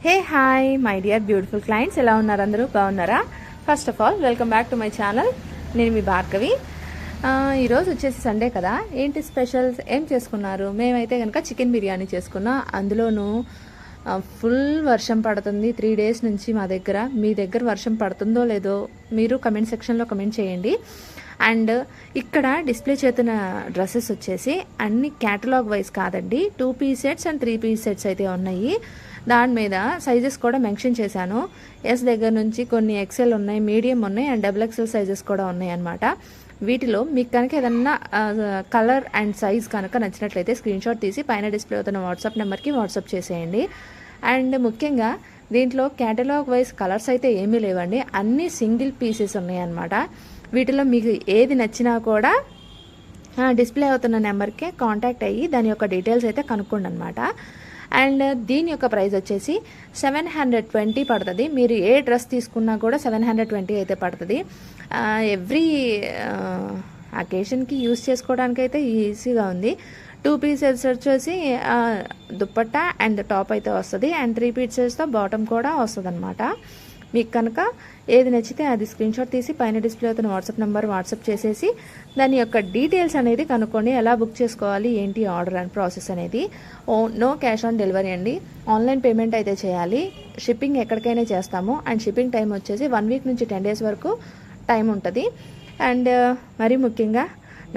Hey hi my dear beautiful clients, ఎలా ఉన్నారు? అందరూ బాగున్నారా? First of all welcome back to my channel. నేను మీ భార్గవి. ఈరోజు వచ్చేసి సండే కదా, ఏంటి స్పెషల్స్ ఏం చేసుకున్నారు? మేమైతే కనుక చికెన్ బిర్యానీ చేసుకున్నాం. అందులోనూ ఫుల్ వర్షం పడుతుంది 3 days నుంచి మా దగ్గర. మీ దగ్గర వర్షం పడుతుందో లేదో మీరు కమెంట్ సెక్షన్లో కమెంట్ చేయండి. అండ్ ఇక్కడ డిస్ప్లే చేస్తున్న డ్రెస్సెస్ వచ్చేసి అన్ని క్యాటలాగ్ వైజ్ కాదండి, 2 piece sets and 3 piece sets అయితే ఉన్నాయి. దాని మీద సైజెస్ కూడా మెన్షన్ చేశాను. ఎస్ దగ్గర నుంచి కొన్ని ఎక్సెల్ ఉన్నాయి, మీడియం ఉన్నాయి అండ్ XXL సైజెస్ కూడా ఉన్నాయి అన్నమాట. వీటిలో మీకు కనుక ఏదన్నా కలర్ అండ్ సైజ్ కనుక నచ్చినట్లయితే స్క్రీన్ షాట్ తీసి పైన డిస్ప్లే అవుతున్న వాట్సాప్ నెంబర్కి వాట్సాప్ చేసేయండి. అండ్ ముఖ్యంగా దీంట్లో క్యాటలాగ్ వైజ్ కలర్స్ అయితే ఏమీ లేవండి, అన్నీ సింగిల్ పీసెస్ ఉన్నాయన్నమాట. వీటిలో మీకు ఏది నచ్చినా కూడా డిస్ప్లే అవుతున్న నెంబర్కే కాంటాక్ట్ అయ్యి దాని యొక్క డీటెయిల్స్ అయితే కనుక్కోండి అనమాట. అండ్ దీని యొక్క ప్రైస్ వచ్చేసి 720 పడుతుంది. మీరు ఏ డ్రెస్ తీసుకున్నా కూడా 720 అయితే పడుతుంది. ఎవ్రీ అకేషన్కి యూస్ చేసుకోవడానికి అయితే ఈజీగా ఉంది. 2 pieces వచ్చేసి దుప్పట్టా అండ్ టాప్ అయితే వస్తుంది అండ్ 3 piecesతో బాటమ్ కూడా వస్తుంది అనమాట. మీకు కనుక ఏది నచ్చితే అది స్క్రీన్ షాట్ తీసి పైన డిస్ప్లే అవుతున్న వాట్సాప్ నెంబర్ వాట్సాప్ చేసేసి దాని యొక్క డీటెయిల్స్ అనేది కనుక్కోండి. ఎలా బుక్ చేసుకోవాలి, ఏంటి ఆర్డర్ అండ్ ప్రాసెస్ అనేది. నో క్యాష్ ఆన్ డెలివరీ అండి, ఆన్లైన్ పేమెంట్ అయితే చేయాలి. షిప్పింగ్ ఎక్కడికైనా చేస్తాము అండ్ షిప్పింగ్ టైం వచ్చేసి 1 week నుంచి 10 days వరకు టైం ఉంటుంది. అండ్ మరీ ముఖ్యంగా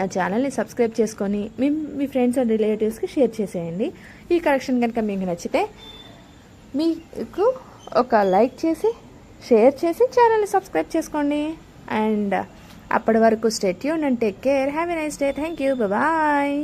నా ఛానల్ని సబ్స్క్రైబ్ చేసుకొని మీ ఫ్రెండ్స్ అండ్ రిలేటివ్స్కి షేర్ చేసేయండి. ఈ కలెక్షన్ కనుక మీకు నచ్చితే మీకు ఒక లైక్ చేసి షేర్ చేసి ఛానల్ని సబ్స్క్రైబ్ చేసుకోండి. అండ్ అప్పటి వరకు stay tune and take care. Have a nice day. Thank you. Bye.